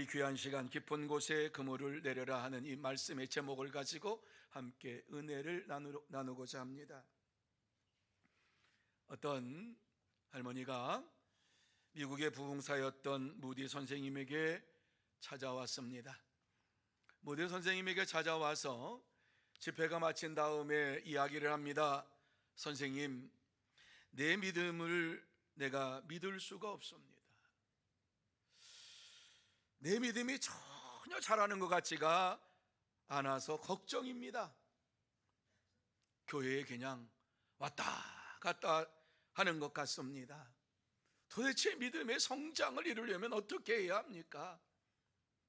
귀한 시간 깊은 곳에 그물을 내려라 하는 이 말씀의 제목을 가지고 함께 은혜를 나누고자 합니다. 어떤 할머니가 미국의 부흥사였던 무디 선생님에게 찾아왔습니다. 무디 선생님에게 찾아와서 집회가 마친 다음에 이야기를 합니다. 선생님, 내 믿음을 내가 믿을 수가 없습니다. 내 믿음이 전혀 잘하는 것 같지가 않아서 걱정입니다. 교회에 그냥 왔다 갔다 하는 것 같습니다. 도대체 믿음의 성장을 이루려면 어떻게 해야 합니까?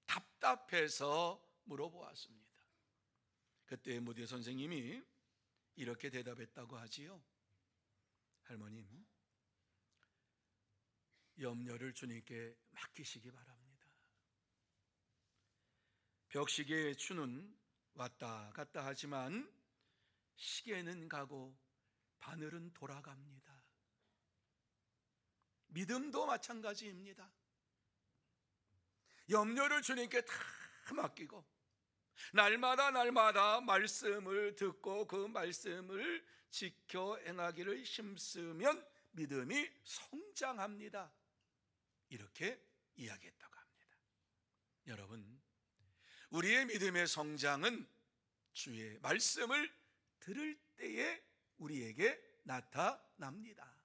답답해서 물어보았습니다. 그때 무디 선생님이 이렇게 대답했다고 하지요. 할머님, 염려를 주님께 맡기시기 바랍니다. 벽시계의 추는 왔다 갔다 하지만 시계는 가고 바늘은 돌아갑니다. 믿음도 마찬가지입니다. 염려를 주님께 다 맡기고 날마다 말씀을 듣고 그 말씀을 지켜 행하기를 힘쓰면 믿음이 성장합니다. 이렇게 이야기했다고 합니다. 여러분, 우리의 믿음의 성장은 주의 말씀을 들을 때에 우리에게 나타납니다.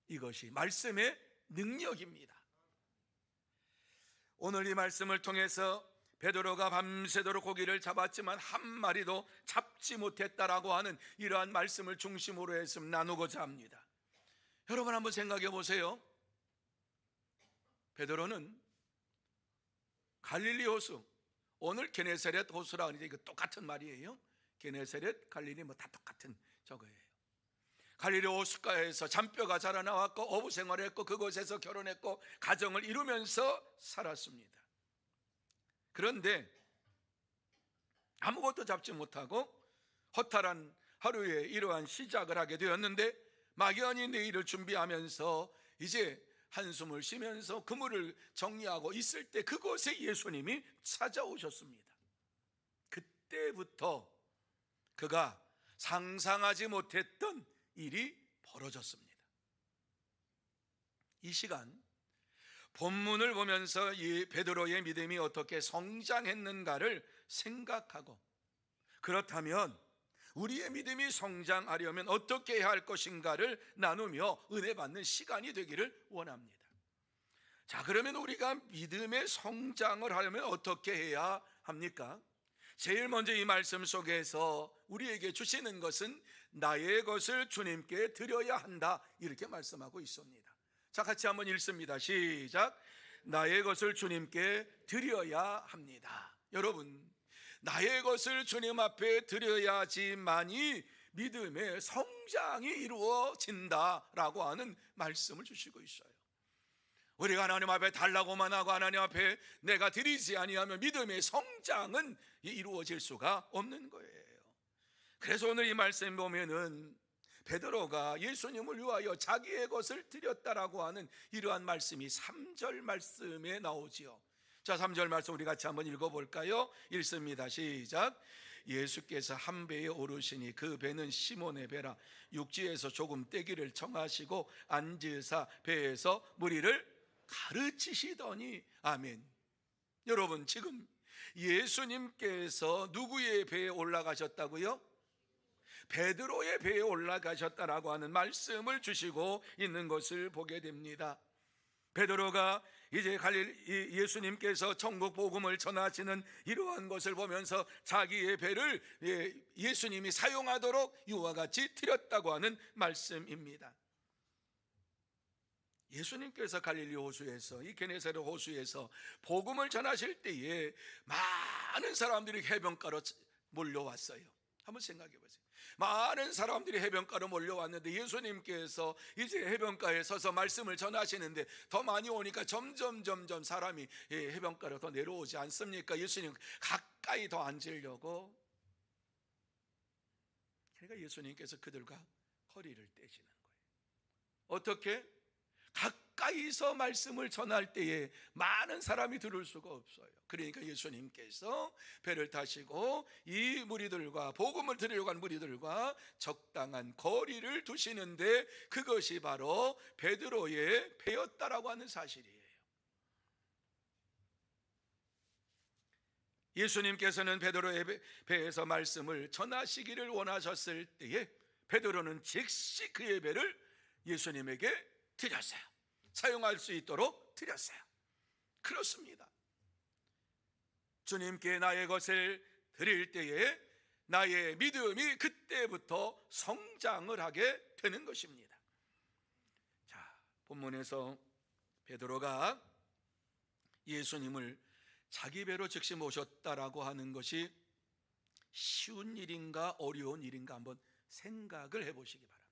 이것이 말씀의 능력입니다. 오늘 이 말씀을 통해서 베드로가 밤새도록 고기를 잡았지만 한 마리도 잡지 못했다라고 하는 이러한 말씀을 중심으로 해서 나누고자 합니다. 여러분 한번 생각해 보세요. 베드로는 갈릴리 호수, 오늘 게네사렛 호수라 하는데 이거 똑같은 말이에요. 게네사렛, 갈릴리 다 똑같은 저거예요. 갈릴리 호숫가에서 잔뼈가 자라나왔고 어부 생활했고 그곳에서 결혼했고 가정을 이루면서 살았습니다. 그런데 아무것도 잡지 못하고 허탈한 하루에 이러한 시작을 하게 되었는데 막연히 내일을 준비하면서 이제 한숨을 쉬면서 그물을 정리하고 있을 때 그곳에 예수님이 찾아오셨습니다. 그때부터 그가 상상하지 못했던 일이 벌어졌습니다. 이 시간 본문을 보면서 이 베드로의 믿음이 어떻게 성장했는가를 생각하고, 그렇다면 우리의 믿음이 성장하려면 어떻게 해야 할 것인가를 나누며 은혜 받는 시간이 되기를 원합니다. 자, 그러면 우리가 믿음의 성장을 하려면 어떻게 해야 합니까? 제일 먼저 이 말씀 속에서 우리에게 주시는 것은 나의 것을 주님께 드려야 한다, 이렇게 말씀하고 있습니다. 자, 같이 한번 읽습니다. 시작. 나의 것을 주님께 드려야 합니다. 여러분, 나의 것을 주님 앞에 드려야지만이 믿음의 성장이 이루어진다라고 하는 말씀을 주시고 있어요. 우리가 하나님 앞에 달라고만 하고 하나님 앞에 내가 드리지 아니하면 믿음의 성장은 이루어질 수가 없는 거예요. 그래서 오늘 이 말씀 보면은 베드로가 예수님을 위하여 자기의 것을 드렸다라고 하는 이러한 말씀이 3절 말씀에 나오지요. 자, 3절 말씀 우리 같이 한번 읽어볼까요? 읽습니다. 시작. 예수께서 한 배에 오르시니 그 배는 시몬의 배라. 육지에서 조금 떼기를 청하시고 앉으사 배에서 무리를 가르치시더니. 아멘. 여러분, 지금 예수님께서 누구의 배에 올라가셨다고요? 베드로의 배에 올라가셨다라고 하는 말씀을 주시고 있는 것을 보게 됩니다. 베드로가 이제 예수님께서 천국 복음을 전하시는 이러한 것을 보면서 자기의 배를 예수님이 사용하도록 이와 같이 드렸다고 하는 말씀입니다. 예수님께서 갈릴리 호수에서, 이 게네사렛 호수에서 복음을 전하실 때에 많은 사람들이 해변가로 몰려왔어요. 한번 생각해 보세요. 많은 사람들이 해변가로 몰려왔는데 예수님께서 이제 해변가에 서서 말씀을 전하시는데 더 많이 오니까 점점 사람이 해변가로 더 내려오지 않습니까? 예수님 가까이 더 앉으려고. 그러니까 예수님께서 그들과 허리를 떼시는 거예요. 어떻게? 가까이 가까이서 말씀을 전할 때에 많은 사람이 들을 수가 없어요. 그러니까 예수님께서 배를 타시고 이 무리들과, 복음을 들으려고 한 무리들과 적당한 거리를 두시는데, 그것이 바로 베드로의 배였다라고 하는 사실이에요. 예수님께서는 베드로의 배에서 말씀을 전하시기를 원하셨을 때에 베드로는 즉시 그의 배를 예수님에게 드렸어요. 사용할 수 있도록 드렸어요. 그렇습니다. 주님께 나의 것을 드릴 때에 나의 믿음이 그때부터 성장을 하게 되는 것입니다. 자, 본문에서 베드로가 예수님을 자기 배로 즉시 모셨다라고 하는 것이 쉬운 일인가 어려운 일인가 한번 생각을 해보시기 바랍니다.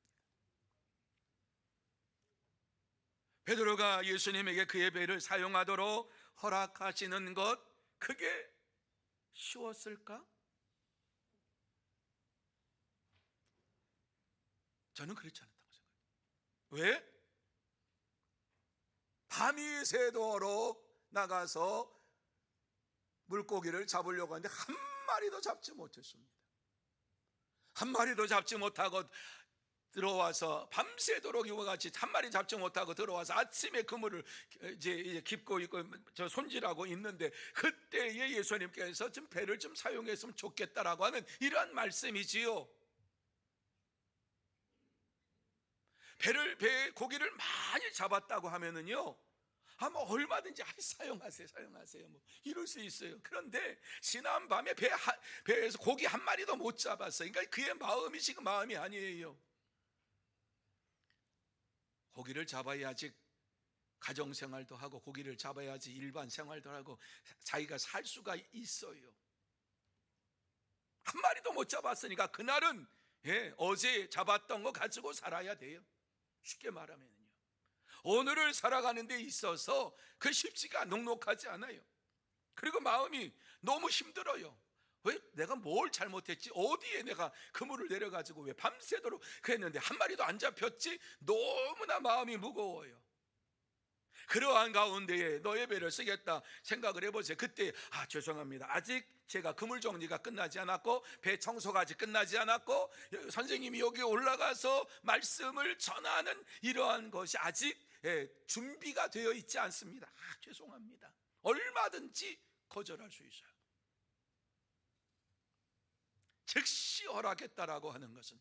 베드로가 예수님에게 그의 배를 사용하도록 허락하시는 것, 그게 쉬웠을까? 저는 그렇지 않다고 생각해요. 왜? 밤이 새도록 나가서 물고기를 잡으려고 하는데 한 마리도 잡지 못했습니다. 한 마리도 잡지 못하고 들어와서 밤새도록 이와 같이 한 마리 잡지 못하고 들어와서 아침에 그물을 이제 깁고 있고 저 손질하고 있는데, 그때에 예수님께서 좀 배를 좀 사용했으면 좋겠다라고 하는 이러한 말씀이지요. 배에 고기를 많이 잡았다고 하면은요, 아마 얼마든지 사용하세요 뭐 이럴 수 있어요. 그런데 지난 밤에 배에서 고기 한 마리도 못 잡았어요. 그러니까 그의 마음이 지금 마음이 아니에요. 고기를 잡아야지 가정생활도 하고, 고기를 잡아야지 일반 생활도 하고 자기가 살 수가 있어요. 한 마리도 못 잡았으니까 그날은 어제 잡았던 거 가지고 살아야 돼요. 쉽게 말하면요, 오늘을 살아가는 데 있어서 그 쉽지가 녹록하지 않아요. 그리고 마음이 너무 힘들어요. 왜 내가 뭘 잘못했지? 어디에 내가 그물을 내려가지고 왜 밤새도록 그랬는데 한 마리도 안 잡혔지? 너무나 마음이 무거워요. 그러한 가운데에 너의 배를 쓰겠다 생각을 해보세요. 그때 죄송합니다, 아직 제가 그물 정리가 끝나지 않았고 배 청소가 아직 끝나지 않았고 선생님이 여기 올라가서 말씀을 전하는 이러한 것이 아직 준비가 되어 있지 않습니다. 죄송합니다. 얼마든지 거절할 수 있어요. 즉시 허락했다라고 하는 것은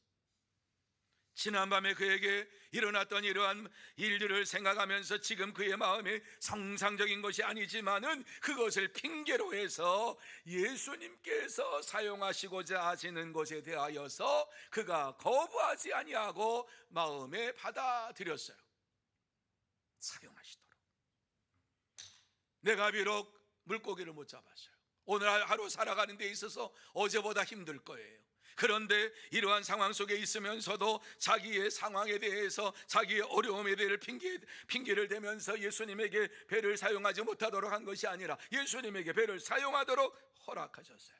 지난밤에 그에게 일어났던 이러한 일들을 생각하면서 지금 그의 마음에 정상적인 것이 아니지만은 그것을 핑계로 해서 예수님께서 사용하시고자 하시는 것에 대하여서 그가 거부하지 아니하고 마음에 받아들였어요. 사용하시도록. 내가 비록 물고기를 못 잡았어요. 오늘 하루 살아가는 데 있어서 어제보다 힘들 거예요. 그런데 이러한 상황 속에 있으면서도 자기의 상황에 대해서, 자기의 어려움에 대해 핑계를 대면서 예수님에게 배를 사용하지 못하도록 한 것이 아니라 예수님에게 배를 사용하도록 허락하셨어요.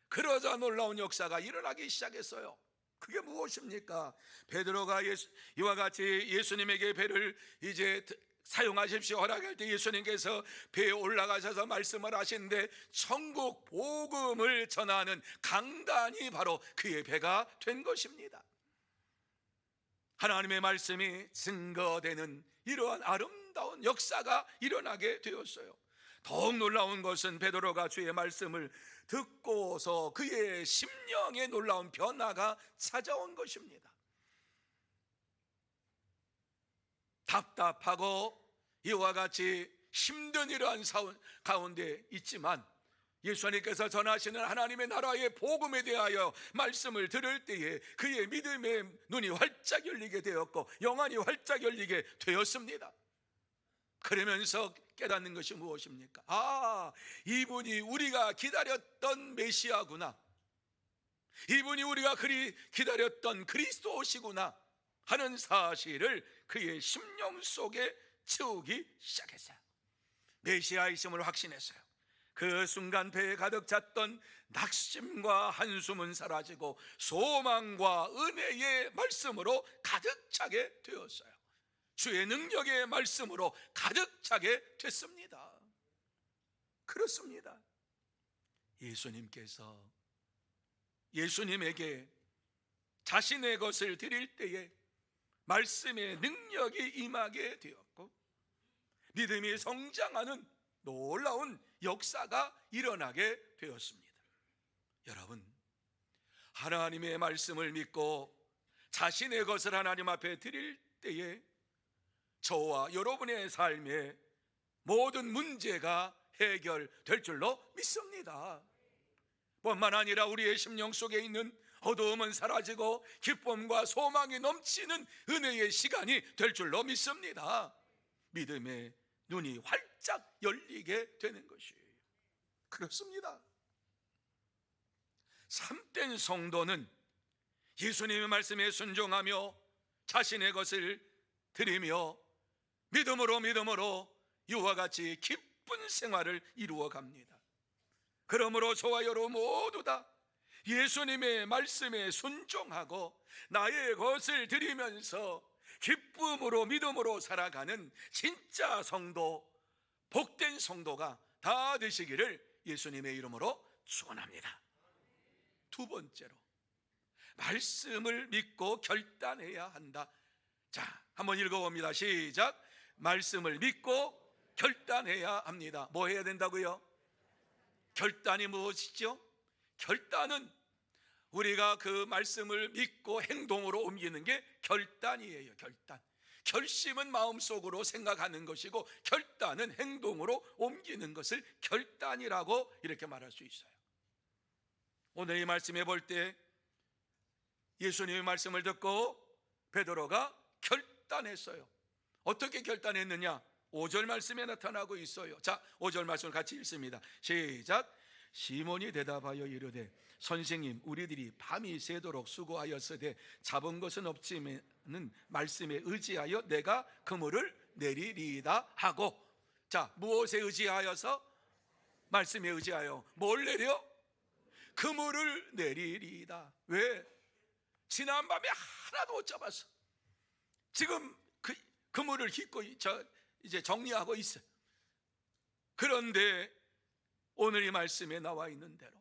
그러자 놀라운 역사가 일어나기 시작했어요. 그게 무엇입니까? 베드로가 이와 같이 예수님에게 배를 이제 사용하십시오 허락할 때 예수님께서 배에 올라가셔서 말씀을 하시는데, 천국 복음을 전하는 강단이 바로 그의 배가 된 것입니다. 하나님의 말씀이 증거되는 이러한 아름다운 역사가 일어나게 되었어요. 더욱 놀라운 것은 베드로가 주의 말씀을 듣고서 그의 심령에 놀라운 변화가 찾아온 것입니다. 답답하고 이와 같이 힘든 이러한 가운데 있지만 예수님께서 전하시는 하나님의 나라의 복음에 대하여 말씀을 들을 때에 그의 믿음의 눈이 활짝 열리게 되었고 영안이 활짝 열리게 되었습니다. 그러면서 깨닫는 것이 무엇입니까? 이분이 우리가 기다렸던 메시아구나, 이분이 우리가 기다렸던 그리스도시구나 하는 사실을 그의 심령 속에 채우기 시작했어요. 메시아이심을 확신했어요. 그 순간 배에 가득 찼던 낙심과 한숨은 사라지고 소망과 은혜의 말씀으로 가득 차게 되었어요. 주의 능력의 말씀으로 가득 차게 됐습니다. 그렇습니다. 예수님께서 예수님에게 자신의 것을 드릴 때에 말씀의 능력이 임하게 되었고 믿음이 성장하는 놀라운 역사가 일어나게 되었습니다. 여러분, 하나님의 말씀을 믿고 자신의 것을 하나님 앞에 드릴 때에 저와 여러분의 삶에 모든 문제가 해결될 줄로 믿습니다. 뿐만 아니라 우리의 심령 속에 있는 어두움은 사라지고 기쁨과 소망이 넘치는 은혜의 시간이 될 줄로 믿습니다. 믿음의 눈이 활짝 열리게 되는 것이에요. 그렇습니다. 참된 성도는 예수님의 말씀에 순종하며 자신의 것을 드리며 믿음으로 이와 같이 기쁜 생활을 이루어 갑니다. 그러므로 저와 여러분 모두 다 예수님의 말씀에 순종하고 나의 것을 드리면서 기쁨으로 믿음으로 살아가는 진짜 성도, 복된 성도가 다 되시기를 예수님의 이름으로 축원합니다. 두 번째로, 말씀을 믿고 결단해야 한다. 자, 한번 읽어봅니다. 시작. 말씀을 믿고 결단해야 합니다. 뭐 해야 된다고요? 결단이 무엇이죠? 결단은 우리가 그 말씀을 믿고 행동으로 옮기는 게 결단이에요. 결단. 결심은 마음속으로 생각하는 것이고 결단은 행동으로 옮기는 것을 결단이라고 이렇게 말할 수 있어요. 오늘 이 말씀해 볼 때 예수님의 말씀을 듣고 베드로가 결단했어요. 어떻게 결단했느냐? 5절 말씀에 나타나고 있어요. 자, 5절 말씀을 같이 읽습니다. 시작. 시몬이 대답하여 이르되 선생님, 우리들이 밤이 새도록 수고하였으되 잡은 것은 없지만은 말씀에 의지하여 내가 그물을 내리리이다 하고, 자, 무엇에 의지하여서? 말씀에 의지하여 뭘 내려? 그물을 내리리이다. 왜? 지난밤에 하나도 못 잡았어. 지금 그물을 싣고 이제 정리하고 있어요. 그런데 오늘 이 말씀에 나와 있는 대로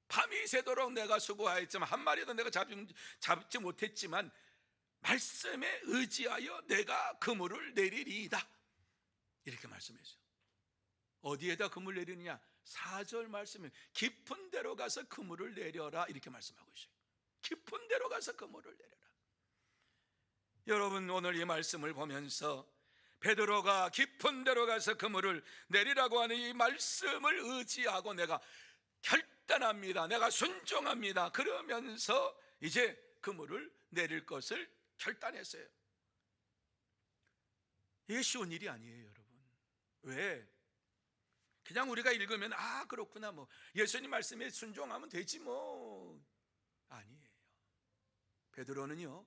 밤이 새도록 내가 수고하였지만 한 마리도 내가 잡지 못했지만 말씀에 의지하여 내가 그물을 내리리이다, 이렇게 말씀했어요. 어디에다 그물 내리느냐? 4절 말씀에 깊은 데로 가서 그물을 내려라, 이렇게 말씀하고 있어요. 깊은 데로 가서 그물을 내려라. 여러분, 오늘 이 말씀을 보면서 베드로가 깊은 데로 가서 그물을 내리라고 하는 이 말씀을 의지하고 내가 결단합니다, 내가 순종합니다, 그러면서 이제 그물을 내릴 것을 결단했어요. 이게 쉬운 일이 아니에요, 여러분. 왜? 그냥 우리가 읽으면 아 그렇구나, 뭐 예수님 말씀에 순종하면 되지 뭐. 아니에요. 베드로는요,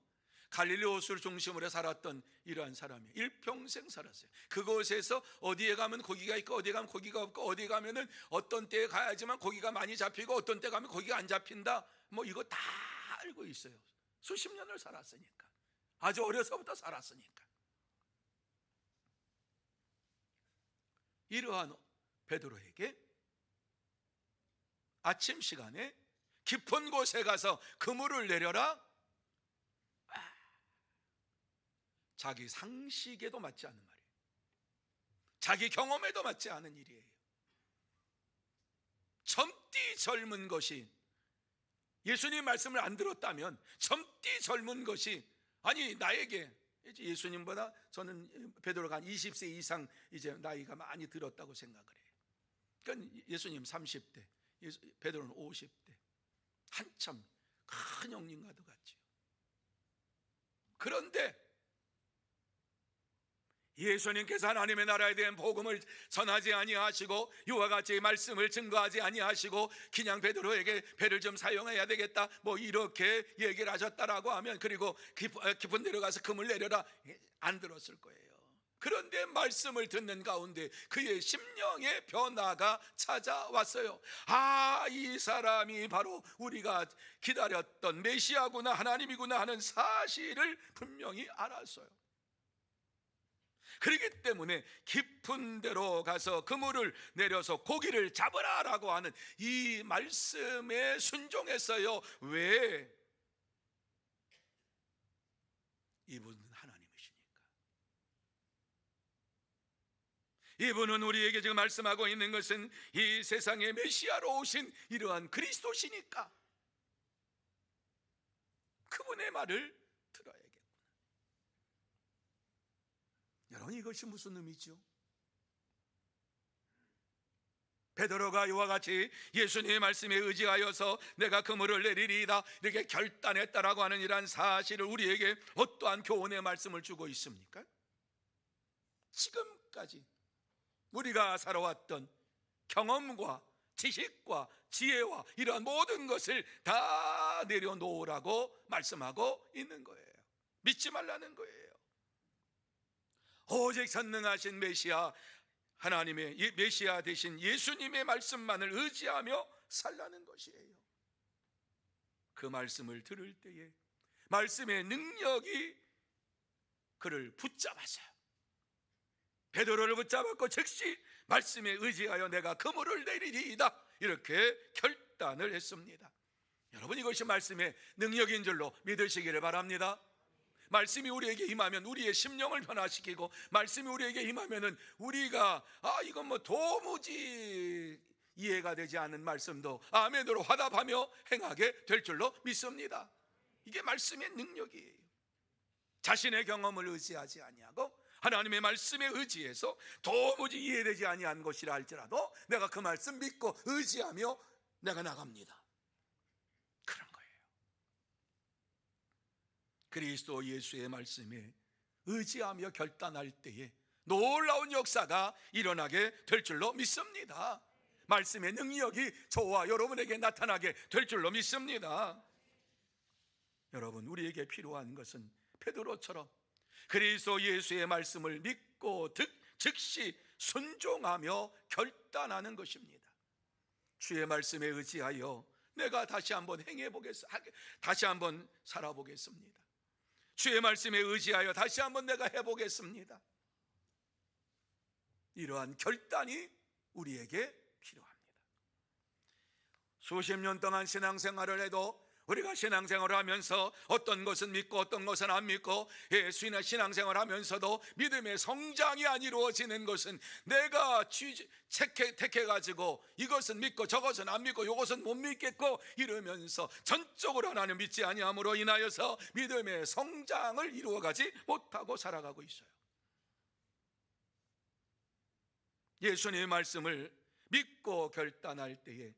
갈릴리 호수를 중심으로 살았던 이러한 사람이에요. 일평생 살았어요. 그곳에서 어디에 가면 고기가 있고 어디에 가면 고기가 없고 어디에 가면은 어떤 때에 가야지만 고기가 많이 잡히고 어떤 때 가면 고기가 안 잡힌다, 뭐 이거 다 알고 있어요. 수십 년을 살았으니까, 아주 어려서부터 살았으니까. 이러한 베드로에게 아침 시간에 깊은 곳에 가서 그물을 내려라, 자기 상식에도 맞지 않는 말이에요. 자기 경험에도 맞지 않은 일이에요. 젊디 젊은 것이, 예수님 말씀을 안 들었다면 젊디 젊은 것이, 아니 나에게 예수님보다 저는 베드로가 한 20세 이상 이제 나이가 많이 들었다고 생각을 해요. 그러니까 예수님 30대, 베드로는 50대, 한참 큰 형님과도 같죠. 그런데 예수님께서 하나님의 나라에 대한 복음을 전하지 아니하시고 이와 같이 말씀을 증거하지 아니하시고 그냥 베드로에게 배를 좀 사용해야 되겠다, 뭐 이렇게 얘기를 하셨다라고 하면, 그리고 깊은 데로 가서 그물 내려라, 안 들었을 거예요. 그런데 말씀을 듣는 가운데 그의 심령의 변화가 찾아왔어요. 아, 이 사람이 바로 우리가 기다렸던 메시아구나, 하나님이구나 하는 사실을 분명히 알았어요. 그렇기 때문에 깊은 데로 가서 그물을 내려서 고기를 잡으라라고 하는 이 말씀에 순종했어요. 왜? 이분은 하나님이시니까. 이분은 우리에게 지금 말씀하고 있는 것은 이 세상에 메시아로 오신 이러한 그리스도시니까 그분의 말을 들어야겠구나. 여러분, 이것이 무슨 의미죠? 베드로가 이와 같이 예수님의 말씀에 의지하여서 내가 그물을 내리리이다 이렇게 결단했다라고 하는 이러한 사실을 우리에게 어떠한 교훈의 말씀을 주고 있습니까? 지금까지 우리가 살아왔던 경험과 지식과 지혜와 이러한 모든 것을 다 내려놓으라고 말씀하고 있는 거예요. 믿지 말라는 거예요. 오직 전능하신 메시아, 하나님의 메시아 되신 예수님의 말씀만을 의지하며 살라는 것이에요. 그 말씀을 들을 때에 말씀의 능력이 그를 붙잡았어요. 베드로를 붙잡았고 즉시 말씀에 의지하여 내가 그물을 내리리이다 이렇게 결단을 했습니다. 여러분, 이것이 말씀의 능력인 줄로 믿으시기를 바랍니다. 말씀이 우리에게 임하면 우리의 심령을 변화시키고, 말씀이 우리에게 임하면은 우리가 이건 뭐 도무지 이해가 되지 않는 말씀도 아멘으로 화답하며 행하게 될 줄로 믿습니다. 이게 말씀의 능력이에요. 자신의 경험을 의지하지 아니하고 하나님의 말씀에 의지해서 도무지 이해되지 아니한 것이라 할지라도 내가 그 말씀 믿고 의지하며 내가 나갑니다. 그런 거예요. 그리스도 예수의 말씀에 의지하며 결단할 때에 놀라운 역사가 일어나게 될 줄로 믿습니다. 말씀의 능력이 저와 여러분에게 나타나게 될 줄로 믿습니다. 여러분, 우리에게 필요한 것은 베드로처럼 그리스도 예수의 말씀을 믿고 즉시 순종하며 결단하는 것입니다. 주의 말씀에 의지하여 내가 다시 한번 다시 한번 살아보겠습니다. 주의 말씀에 의지하여 다시 한번 내가 해보겠습니다. 이러한 결단이 우리에게 필요합니다. 수십 년 동안 신앙생활을 해도 우리가 신앙생활을 하면서 어떤 것은 믿고 어떤 것은 안 믿고 신앙생활을 하면서도 믿음의 성장이 안 이루어지는 것은 내가 택해가지고 이것은 믿고 저것은 안 믿고 이것은 못 믿겠고 이러면서 전적으로 하나님 믿지 아니함으로 인하여서 믿음의 성장을 이루어가지 못하고 살아가고 있어요. 예수님의 말씀을 믿고 결단할 때에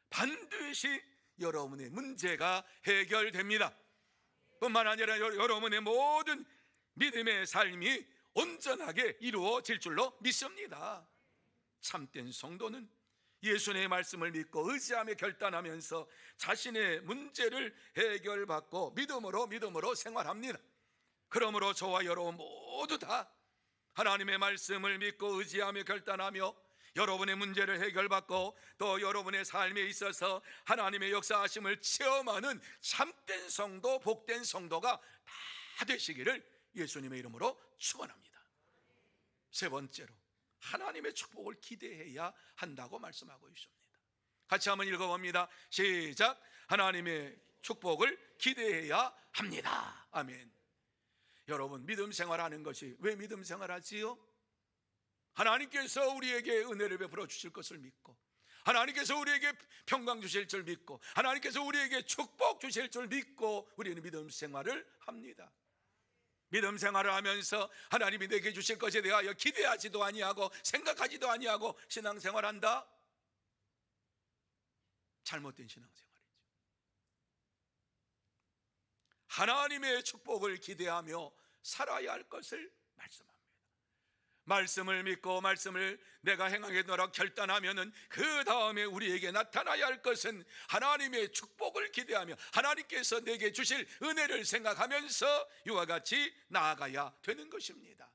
반드시 여러분의 문제가 해결됩니다. 뿐만 아니라 여러분의 모든 믿음의 삶이 온전하게 이루어질 줄로 믿습니다. 참된 성도는 예수님의 말씀을 믿고 의지하며 결단하면서 자신의 문제를 해결받고 믿음으로 생활합니다. 그러므로 저와 여러분 모두 다 하나님의 말씀을 믿고 의지하며 결단하며 여러분의 문제를 해결받고 또 여러분의 삶에 있어서 하나님의 역사하심을 체험하는 참된 성도, 복된 성도가 다 되시기를 예수님의 이름으로 축원합니다. 세 번째로 하나님의 축복을 기대해야 한다고 말씀하고 있습니다. 같이 한번 읽어봅니다. 시작. 하나님의 축복을 기대해야 합니다. 아멘. 여러분, 믿음 생활하는 것이 왜 믿음 생활하지요? 하나님께서 우리에게 은혜를 베풀어 주실 것을 믿고, 하나님께서 우리에게 평강 주실 줄 믿고, 하나님께서 우리에게 축복 주실 줄 믿고 우리는 믿음 생활을 합니다. 믿음 생활을 하면서 하나님이 내게 주실 것에 대하여 기대하지도 아니하고 생각하지도 아니하고 신앙생활한다? 잘못된 신앙생활이죠. 하나님의 축복을 기대하며 살아야 할 것을 말씀합니다. 말씀을 믿고 말씀을 내가 행하겠노라 결단하면은 그 다음에 우리에게 나타나야 할 것은 하나님의 축복을 기대하며 하나님께서 내게 주실 은혜를 생각하면서 이와 같이 나아가야 되는 것입니다.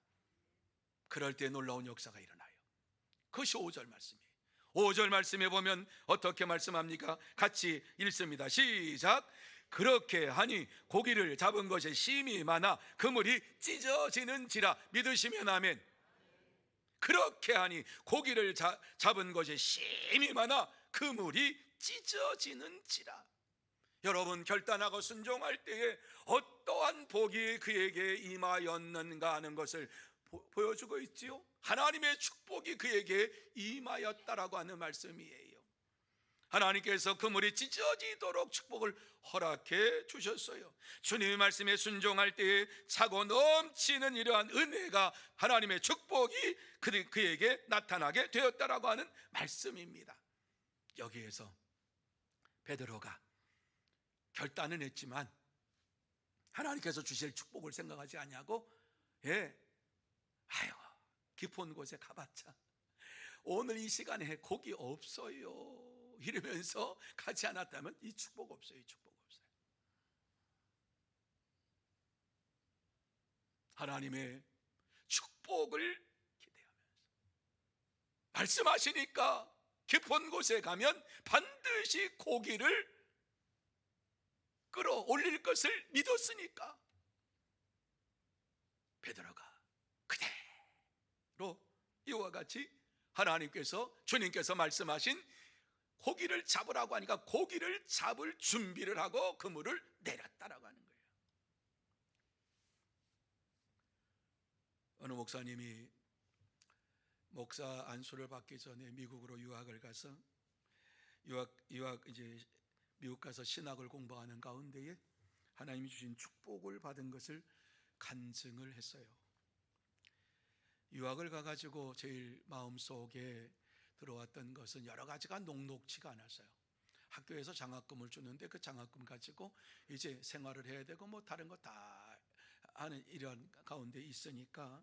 그럴 때 놀라운 역사가 일어나요. 그것이 5절 말씀이에요. 5절 말씀에 보면 어떻게 말씀합니까? 같이 읽습니다. 시작. 그렇게 하니 고기를 잡은 것에 심이 많아 그물이 찢어지는지라. 믿으시면 아멘. 그렇게 하니 고기를 잡은 것이 심히 많아 그물이 찢어지는지라. 여러분, 결단하고 순종할 때에 어떠한 복이 그에게 임하였는가 하는 것을 보여주고 있지요. 하나님의 축복이 그에게 임하였다라고 하는 말씀이에요. 하나님께서 그물이 찢어지도록 축복을 허락해 주셨어요. 주님의 말씀에 순종할 때에 차고 넘치는 이러한 은혜가, 하나님의 축복이 그에게 나타나게 되었다라고 하는 말씀입니다. 여기에서 베드로가 결단은 했지만 하나님께서 주실 축복을 생각하지 아니하고, 아유, 깊은 곳에 가봤자 오늘 이 시간에 고기 없어요 이러면서 가지 않았다면 이 축복 없어요. 이 축복 없어요. 하나님의 축복을 기대하면서 말씀하시니까 깊은 곳에 가면 반드시 고기를 끌어올릴 것을 믿었으니까 베드로가 그대로 이와 같이 하나님께서, 주님께서 말씀하신 고기를 잡으라고 하니까 고기를 잡을 준비를 하고 그물을 내렸다라고 하는 거예요. 어느 목사님이 목사 안수를 받기 전에 미국으로 유학을 가서 이제 미국 가서 신학을 공부하는 가운데에 하나님이 주신 축복을 받은 것을 간증을 했어요. 유학을 가가지고 제일 마음속에 들어왔던 것은 여러 가지가 녹록치가 않았어요. 학교에서 장학금을 주는데 그 장학금 가지고 이제 생활을 해야 되고 뭐 다른 거 다 하는 이런 가운데 있으니까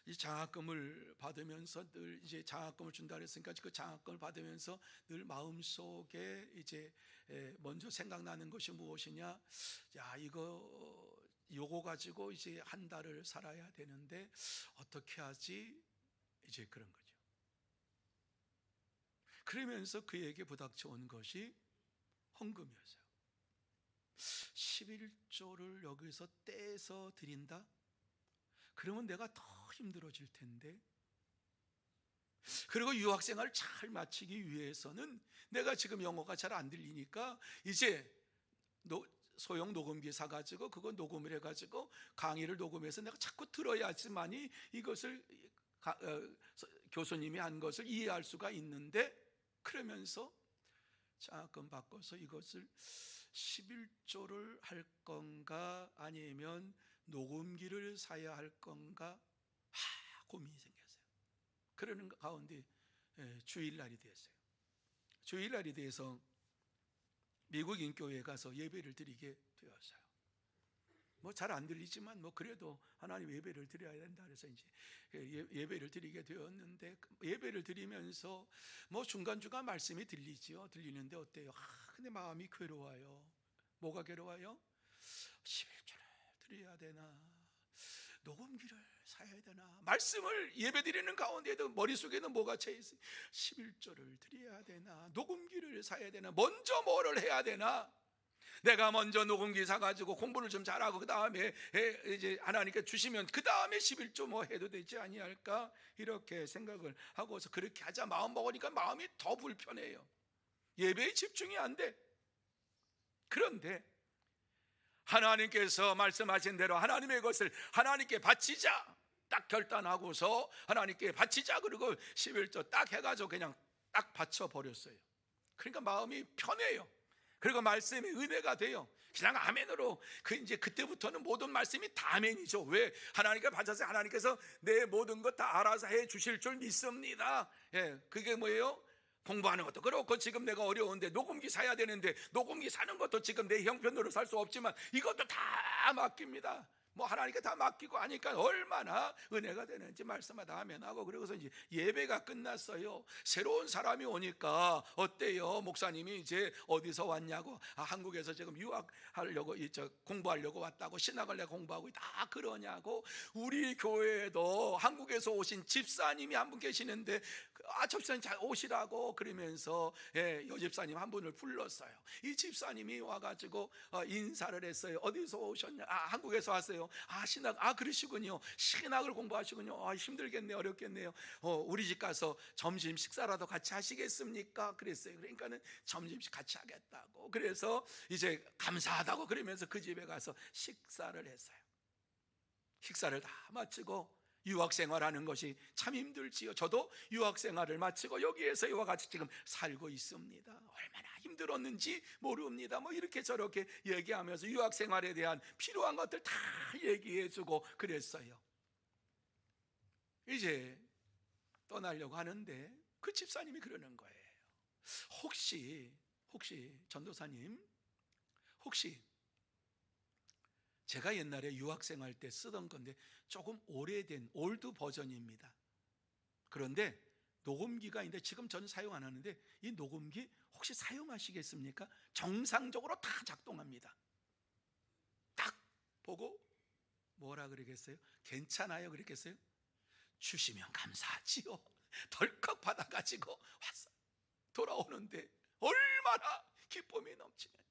이 장학금을 받으면서 늘 이제 장학금을 준다 그랬으니까 그 장학금을 받으면서 늘 마음속에 이제 먼저 생각나는 것이 무엇이냐? 야, 요거 가지고 이제 한 달을 살아야 되는데 어떻게 하지? 이제 그런 거죠. 그러면서 그에게 부닥쳐 온 것이 헌금이었어요. 11조를 여기서 떼서 드린다? 그러면 내가 더 힘들어질 텐데, 그리고 유학생활을 잘 마치기 위해서는 내가 지금 영어가 잘 안 들리니까 이제 소형 녹음기 사가지고 그거 녹음을 해가지고 강의를 녹음해서 내가 자꾸 들어야지만이 이것을 교수님이 한 것을 이해할 수가 있는데, 그러면서 장학금 바꿔서 이것을 11조를 할 건가 아니면 녹음기를 사야 할 건가 고민이 생겼어요. 그러는 가운데 주일날이 됐어요. 주일날이 돼서 미국 인교회에 가서 예배를 드리게 되었어요. 뭐 잘 안 들리지만 뭐 그래도 하나님 예배를 드려야 된다 그래서 이제 예배를 드리게 되었는데, 예배를 드리면서 뭐 중간중간 말씀이 들리지요. 들리는데 어때요? 근데 마음이 괴로워요. 뭐가 괴로워요? 11조를 드려야 되나? 녹음기를 사야 되나? 말씀을 예배 드리는 가운데에도 머릿속에는 뭐가 차 있어요? 11조를 드려야 되나? 녹음기를 사야 되나? 먼저 뭐를 해야 되나? 내가 먼저 녹음기 사가지고 공부를 좀 잘하고 그 다음에 이제 하나님께 주시면 그 다음에 11조 뭐 해도 되지 아니할까? 이렇게 생각을 하고서 그렇게 하자 마음 먹으니까 마음이 더 불편해요. 예배에 집중이 안 돼. 그런데 하나님께서 말씀하신 대로 하나님의 것을 하나님께 바치자 딱 결단하고서 하나님께 바치자, 그리고 11조 딱 해가지고 그냥 딱 바쳐버렸어요. 그러니까 마음이 편해요. 그리고 말씀이 은혜가 돼요. 그냥 아멘으로 이제 그때부터는 모든 말씀이 다 아멘이죠. 왜? 하나님께 바쳐서 하나님께서 내 모든 것 다 알아서 해 주실 줄 믿습니다. 그게 뭐예요? 공부하는 것도 그렇고, 지금 내가 어려운데 녹음기 사야 되는데 녹음기 사는 것도 지금 내 형편으로 살 수 없지만 이것도 다 맡깁니다. 뭐 하나님께 다 맡기고 하니까 얼마나 은혜가 되는지 말씀마다 아멘하고, 그러고서 이제 예배가 끝났어요. 새로운 사람이 오니까 어때요? 목사님이 이제 어디서 왔냐고, 한국에서 지금 유학하려고 공부하려고 왔다고, 신학을 내가 공부하고 다 그러냐고. 우리 교회에도 한국에서 오신 집사님이 한 분 계시는데 집사님 잘 오시라고 그러면서 여집사님 한 분을 불렀어요. 이 집사님이 와가지고 인사를 했어요. 어디서 오셨냐? 한국에서 왔어요. 했어요. 신학, 그러시군요. 신학을 공부하시군요. 힘들겠네요. 어렵겠네요. 우리 집 가서 점심 식사라도 같이 하시겠습니까? 그랬어요. 그러니까는 점심식 같이 하겠다고. 그래서 이제 감사하다고 그러면서 그 집에 가서 식사를 했어요. 식사를 다 마치고 유학 생활하는 것이 참 힘들지요. 저도 유학 생활을 마치고 여기에서 이와 같이 지금 살고 있습니다. 얼마나 힘들었는지 모릅니다. 이렇게 저렇게 얘기하면서 유학 생활에 대한 필요한 것들 다 얘기해주고 그랬어요. 이제 떠나려고 하는데 그 집사님이 그러는 거예요. 혹시 전도사님, 혹시 제가 옛날에 유학생활 때 쓰던 건데 조금 오래된 올드 버전입니다. 그런데 녹음기가 있는데 지금 저는 사용 안 하는데 이 녹음기 혹시 사용하시겠습니까? 정상적으로 다 작동합니다. 딱 보고 뭐라 그러겠어요? 괜찮아요 그랬겠어요? 주시면 감사하지요. 덜컥 받아가지고 와서 돌아오는데 얼마나 기쁨이 넘치는지.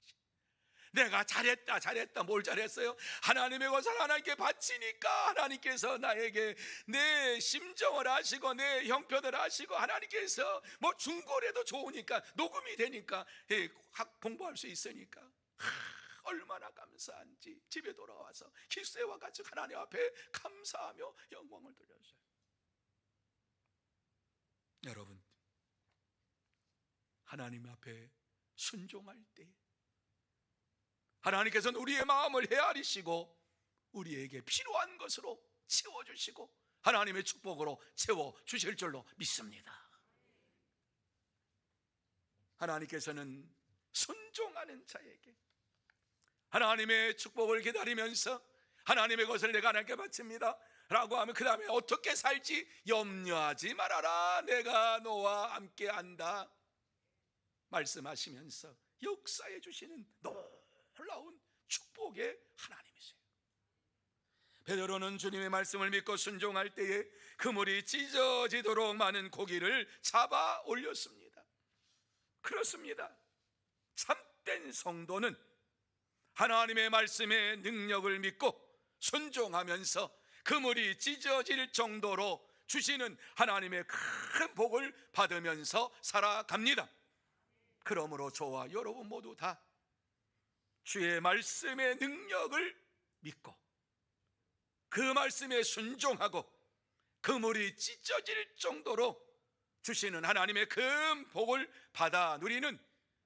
내가 잘했다. 뭘 잘했어요? 하나님의 것을 하나님께 바치니까 하나님께서 나에게 내 심정을 아시고 내 형편을 아시고 하나님께서 중고래도 좋으니까 녹음이 되니까 공부할 수 있으니까 얼마나 감사한지 집에 돌아와서 기세와 같이 하나님 앞에 감사하며 영광을 돌렸어요. 여러분, 하나님 앞에 순종할 때 하나님께서는 우리의 마음을 헤아리시고 우리에게 필요한 것으로 채워주시고 하나님의 축복으로 채워주실 줄로 믿습니다. 하나님께서는 순종하는 자에게 하나님의 축복을 기다리면서 하나님의 것을 내가 하나님께 바칩니다 라고 하면 그 다음에 어떻게 살지 염려하지 말아라, 내가 너와 함께 한다 말씀하시면서 역사해 주시는 놀라운 축복의 하나님이세요. 베드로는 주님의 말씀을 믿고 순종할 때에 그물이 찢어지도록 많은 고기를 잡아 올렸습니다. 그렇습니다. 참된 성도는 하나님의 말씀의 능력을 믿고 순종하면서 그물이 찢어질 정도로 주시는 하나님의 큰 복을 받으면서 살아갑니다. 그러므로 저와 여러분 모두 다 주의 말씀의 능력을 믿고 그 말씀에 순종하고 그물이 찢어질 정도로 주시는 하나님의 큰 복을 받아 누리는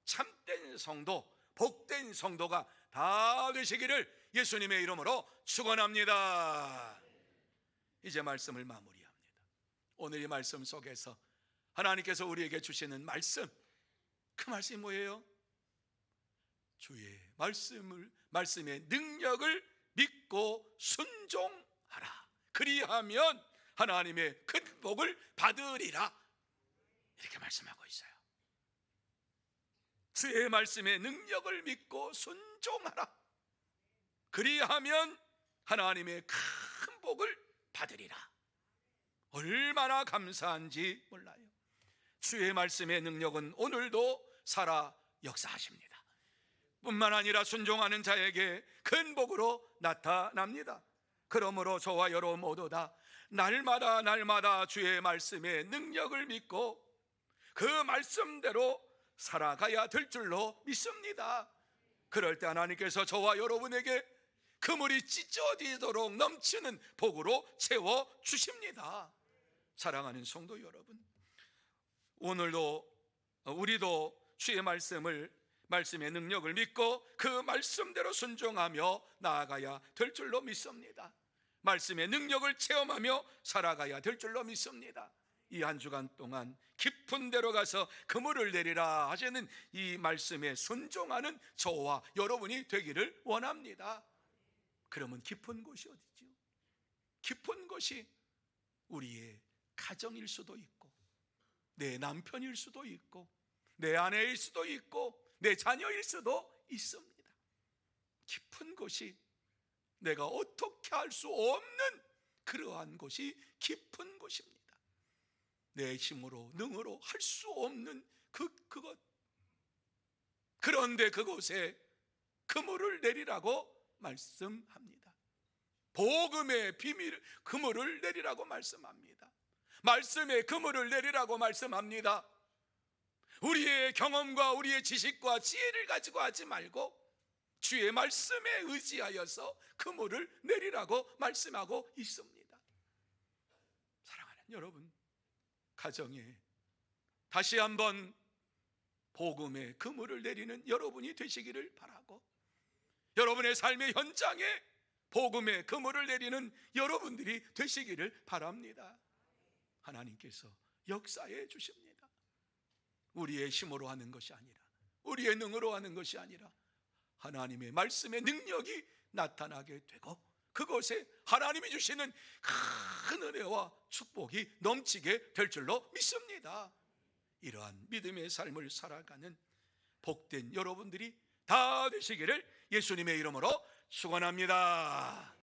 참된 성도, 복된 성도가 다 되시기를 예수님의 이름으로 축원합니다. 이제 말씀을 마무리합니다. 오늘 이 말씀 속에서 하나님께서 우리에게 주시는 말씀, 그 말씀이 뭐예요? 주의 말씀의 능력을 믿고 순종하라. 그리하면 하나님의 큰 복을 받으리라. 이렇게 말씀하고 있어요. 주의 말씀의 능력을 믿고 순종하라. 그리하면 하나님의 큰 복을 받으리라. 얼마나 감사한지 몰라요. 주의 말씀의 능력은 오늘도 살아 역사하십니다. 뿐만 아니라 순종하는 자에게 큰 복으로 나타납니다. 그러므로 저와 여러분 모두 다 날마다 주의 말씀의 능력을 믿고 그 말씀대로 살아가야 될 줄로 믿습니다. 그럴 때 하나님께서 저와 여러분에게 그물이 찢어지도록 넘치는 복으로 채워주십니다. 사랑하는 성도 여러분, 오늘도 우리도 주의 말씀의 능력을 믿고 그 말씀대로 순종하며 나아가야 될 줄로 믿습니다. 말씀의 능력을 체험하며 살아가야 될 줄로 믿습니다. 이 한 주간 동안 깊은 데로 가서 그물을 내리라 하시는 이 말씀에 순종하는 저와 여러분이 되기를 원합니다. 그러면 깊은 곳이 어디죠? 깊은 곳이 우리의 가정일 수도 있고 내 남편일 수도 있고 내 아내일 수도 있고 내 자녀일 수도 있습니다. 깊은 곳이 내가 어떻게 할 수 없는 그러한 곳이 깊은 곳입니다. 내 힘으로 능으로 할 수 없는 그것. 그런데 그곳에 그물을 내리라고 말씀합니다. 복음의 비밀, 그물을 내리라고 말씀합니다. 말씀의 그물을 내리라고 말씀합니다. 우리의 경험과 우리의 지식과 지혜를 가지고 하지 말고 주의 말씀에 의지하여서 그물을 내리라고 말씀하고 있습니다. 사랑하는 여러분, 가정에 다시 한번 복음의 그물을 내리는 여러분이 되시기를 바라고, 여러분의 삶의 현장에 복음의 그물을 내리는 여러분들이 되시기를 바랍니다. 하나님께서 역사해 주십니다. 우리의 힘으로 하는 것이 아니라, 우리의 능으로 하는 것이 아니라 하나님의 말씀의 능력이 나타나게 되고, 그곳에 하나님이 주시는 큰 은혜와 축복이 넘치게 될 줄로 믿습니다. 이러한 믿음의 삶을 살아가는 복된 여러분들이 다 되시기를 예수님의 이름으로 축원합니다.